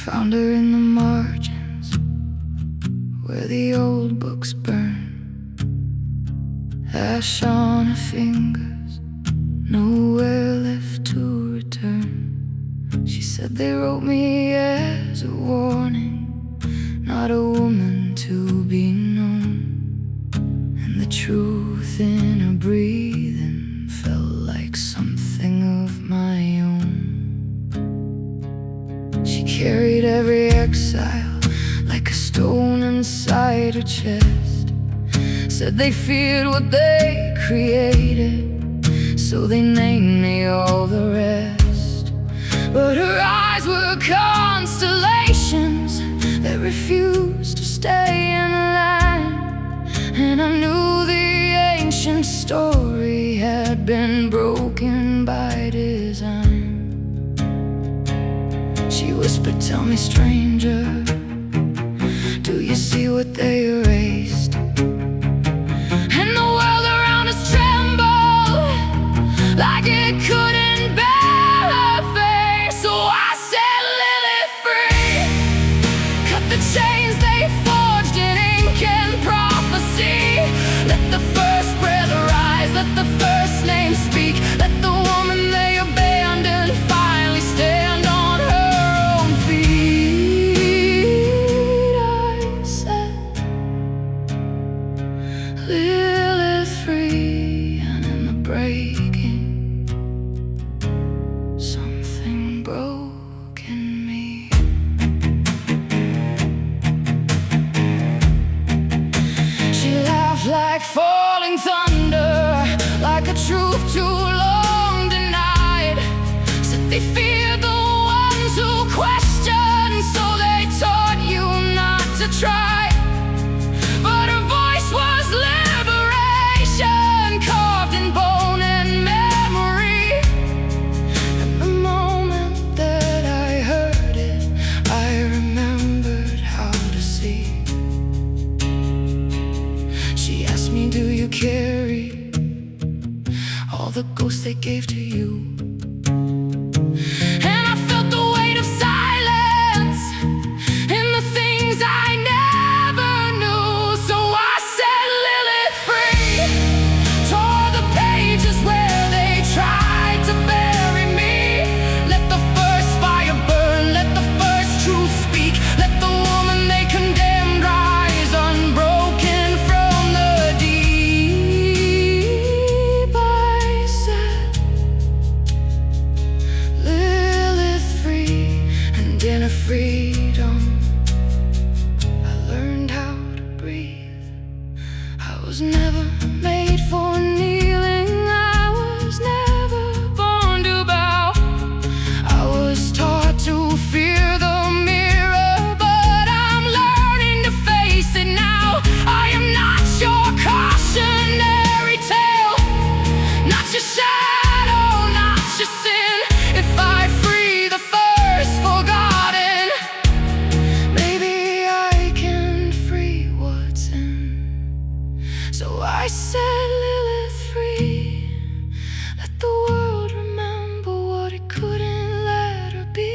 Found her in the margins where the old books burn, ash on her fingers, nowhere left to return. She said they wrote me as a warning, not a woman to be known. And the truth in her breathing felt like something of my own. She carried every exile like a stone inside her chest. Said they feared what they created, so they named me all the rest. But her eyes were constellations that refused to stay in line. And I knew the ancient story had been broken by design. She whispered, "Tell me, stranger, do you see what they erased?" And the world around us trembled like it couldn't bear her face. So I said, "Lilith free, cut the chains they forged in ink and prophecy. Let the first breath rise, let the first name speak. Let the woman they abandoned finally stand on her own feet." I said, "Lilith free," and in the breaking, something broke in me. She laughed like falling thunder, like a truth too long denied. Said they feared the ones who question, so they taught you not to try. But her voice was liberation, carved in bone and memory. And the moment that I heard it, I remembered how to see. She asked me, "Do you carry all the ghosts they gave to you?" And I felt the weight of silence in the things I never knew. So I said, "Lilith free," tore the pages where they tried to bury me. Let the first fire burn, let the first truth speak. Let the woman they condemned rise unbroken from the deep. I said, "Lilith free," and in her freedom I learned how to breathe. I was never made for kneeling, I was never born to bow. I was taught to fear the mirror, but I'm learning to face it now. I am not your cautionary tale, not your shadow, not your sin. If I free the first forgotten, maybe I can free what's in. So I said, "Lilith free, let the world remember what it couldn't let her be.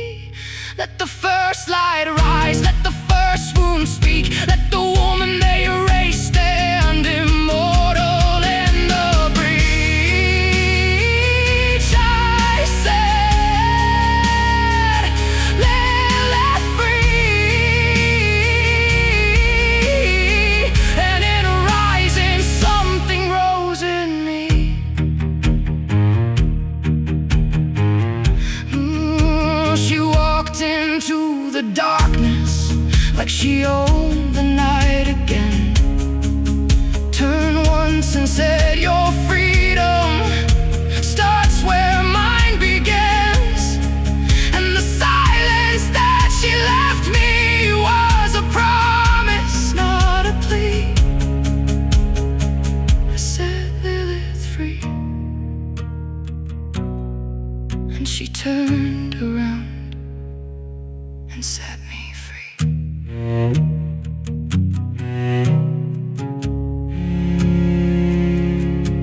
Let the first light rise, let the first wound speak. Let the woman they erased stand immortal in the breach." I said, "Lilith free," and in a rising something rose in me. She walked into the darkness like she owned the night again. Turned once and said, "Your freedom starts where mine begins." And the silence that she left me was a promise, not a plea. I said, "Lilith free," and she turned around and set me free.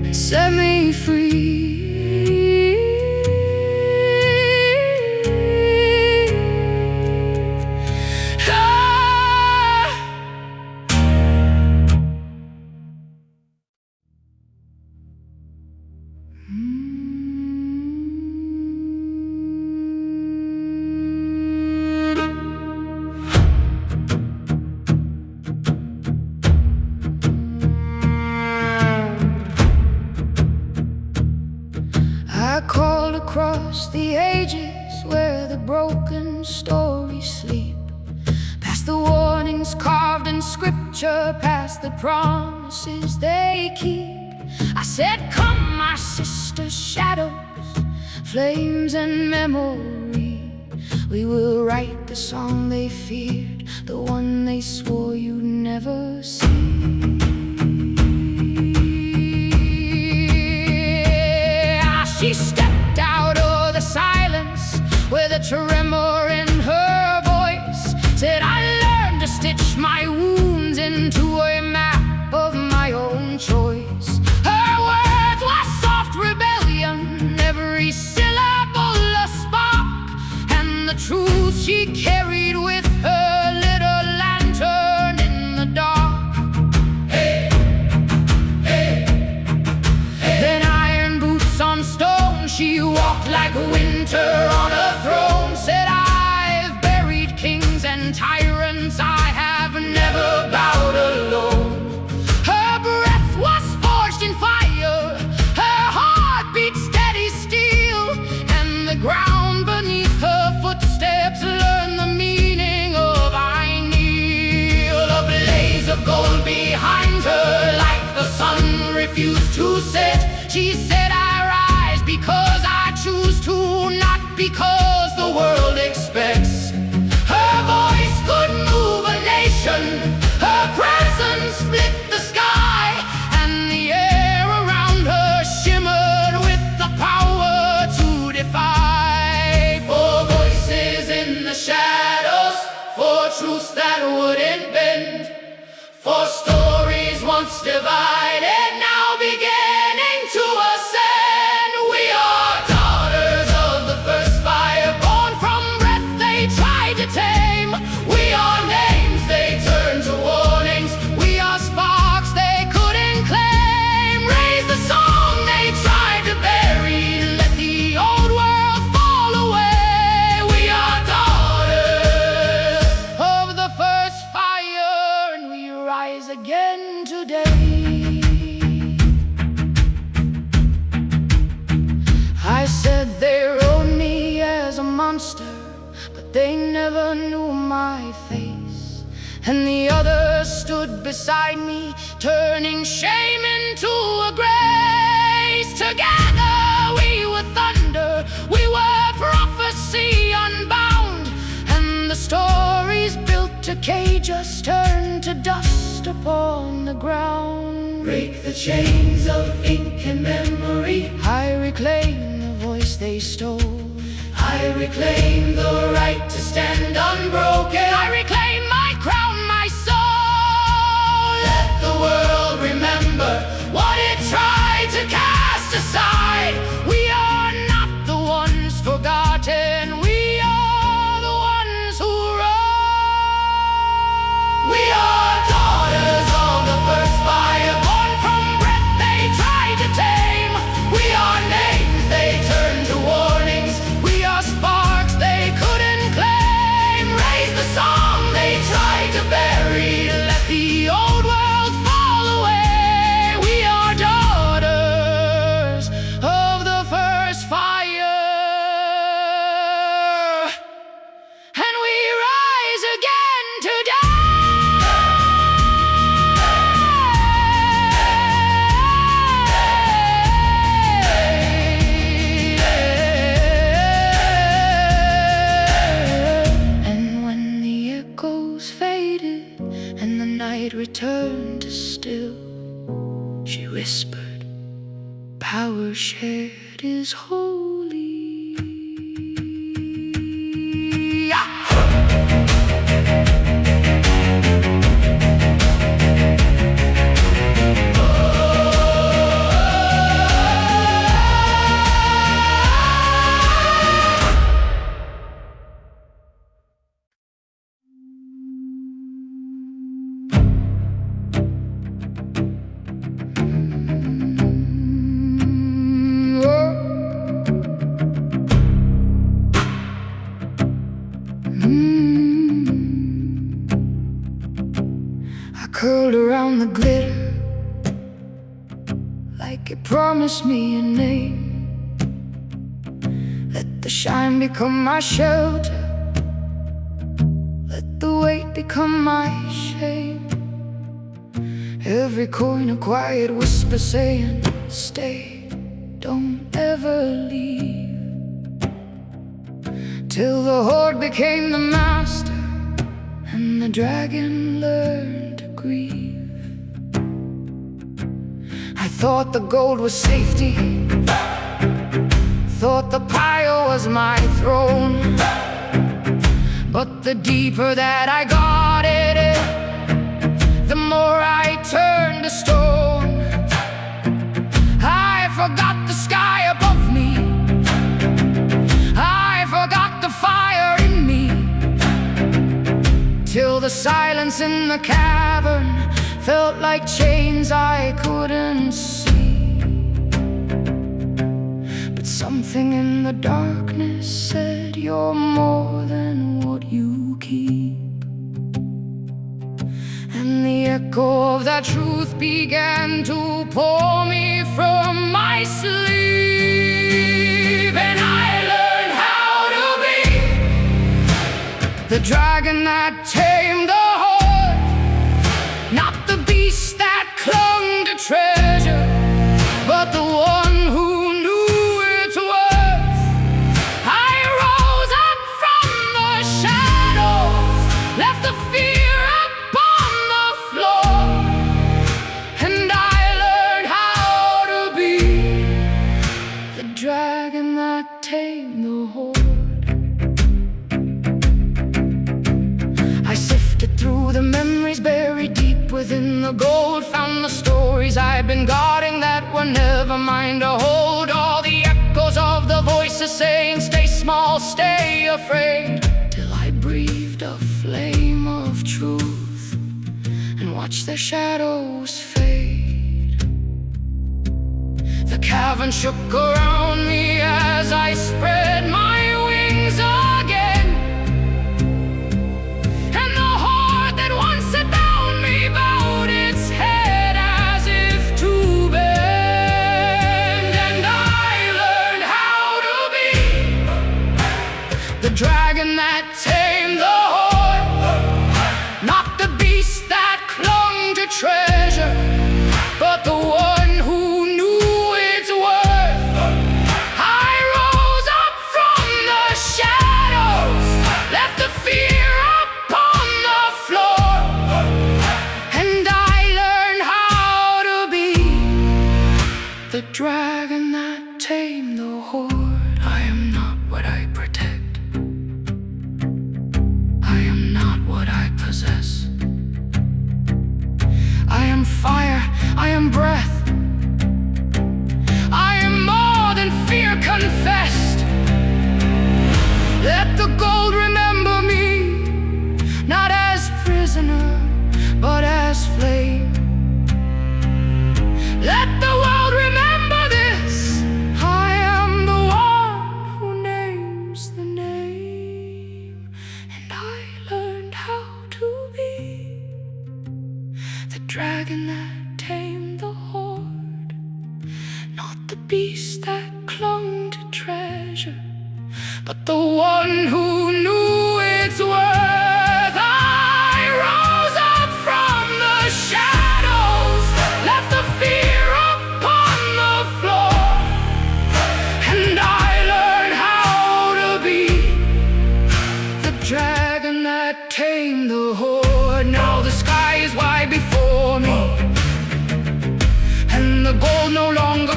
And set me free. broken stories sleep. Past the warnings carved in scripture, past the promises they keep. I said, come, my sister, shadows, flames and memory. We will write the song they feared, the one they swore you'd never see. She stepped out of the silence with a tremor in her voice. Said, I learned to stitch my wounds into a map of my own choice. Her words were soft rebellion, every syllable a spark, and the truth she carried with her lit a lantern in the dark. Hey, hey, hey. Then iron boots on stone, she walked like winter on a throne. Said, I've buried kings and tyrants, I have never bowed alone. Her breath was forged in fire, her heart beat steady steel, and the ground beneath her footsteps learned the meaning of I kneel. A blaze of gold behind her, like the sun refused to set. She said, I rise because I choose to, not because the world expects. Her voice could move a nation, her presence split the sky, and the air around her shimmered with the power to defy. For voices in the shadows, for truths that wouldn't bend, for stories once divided, now beginning to ascend. We are daughters of the first fire, born from breath they tried to tame. We are names they turned to warnings, we are sparks they couldn't claim. Raise the song they tried to bury, let the old world fall away. We are daughters of the first fire, and we rise again today. I said they rode me as a monster, but they never knew my face. And the others stood beside me, turning shame into a grace. Together we were thunder, we were prophecy unbound, and the stories built to cage us turned to dust upon the ground. Break the chains of ink and memory, I reclaim the voice they stole. I reclaim the right to stand unbroken, I reclaim my crown, my soul. Let the world remember what it tried to cast aside. We are not the ones forgotten, we are the ones who rise. We are daughters of the first fire, born from breath they tried to tame. We are names they turned to warnings, we are sparks they couldn't claim. Raise the song they tried to bury, let the old world fall away. We are daughters of the first fire, and we rise again today. And when the echoes faded and the night returned to still, she whispered, power shared is holy. Curled around the glitter, like it promised me a name. Let the shine become my shelter, let the weight become my shame. Every coin a quiet whisper saying, stay, don't ever leave. Till the Horde became the master and the dragon learned to grieve. I thought the gold was safety, thought the pile was my throne. But the deeper that I got it in, the more I turned to stone. I forgot the sky above me, I forgot the fire in me, till the silence in the cavern felt like chains I couldn't see. But something in the darkness said, you're more than what you keep. And the echo of that truth began to pour me from my sleep. And I learned how to be the dragon that tamed the Horde, not the beast that clung to treasure, but the one who knew its worth. I rose up from the shadows, left the fear upon the floor, and I learned how to be the dragon that tamed the Horde. I sifted through the memories buried deep within the gold, found the stories I'd been guarding that were never mine to hold. All the echoes of the voices saying, stay small, stay afraid, till I breathed a flame of truth and watched their shadows fade. The cavern shook around me as I spread my wings again, and the Horde that once had bound me bowed its head as if to bend. And I learned how to be the dragon that tamed the Horde, not the beast that clung to treasure, but the one who knew its worth. I rose up from the shadows, left the fear upon the floor, and I learned how to be the dragon that tamed the Horde. I am not what I protect, I am not what I possess. I am fire, I am breath, I am more than fear confessed. Let the gold remember me, not as prisoner, but as flame. Let the world remember this, I am the one who names the name. And I learned how to be the dragon that tamed the Horde, not the beast that clung to treasure, but the one who knew its worth. I rose up from the shadows, left the fear upon the floor, and I learned how to be the dragon that tamed the Horde. Now the sky is wide before me, and the gold no longer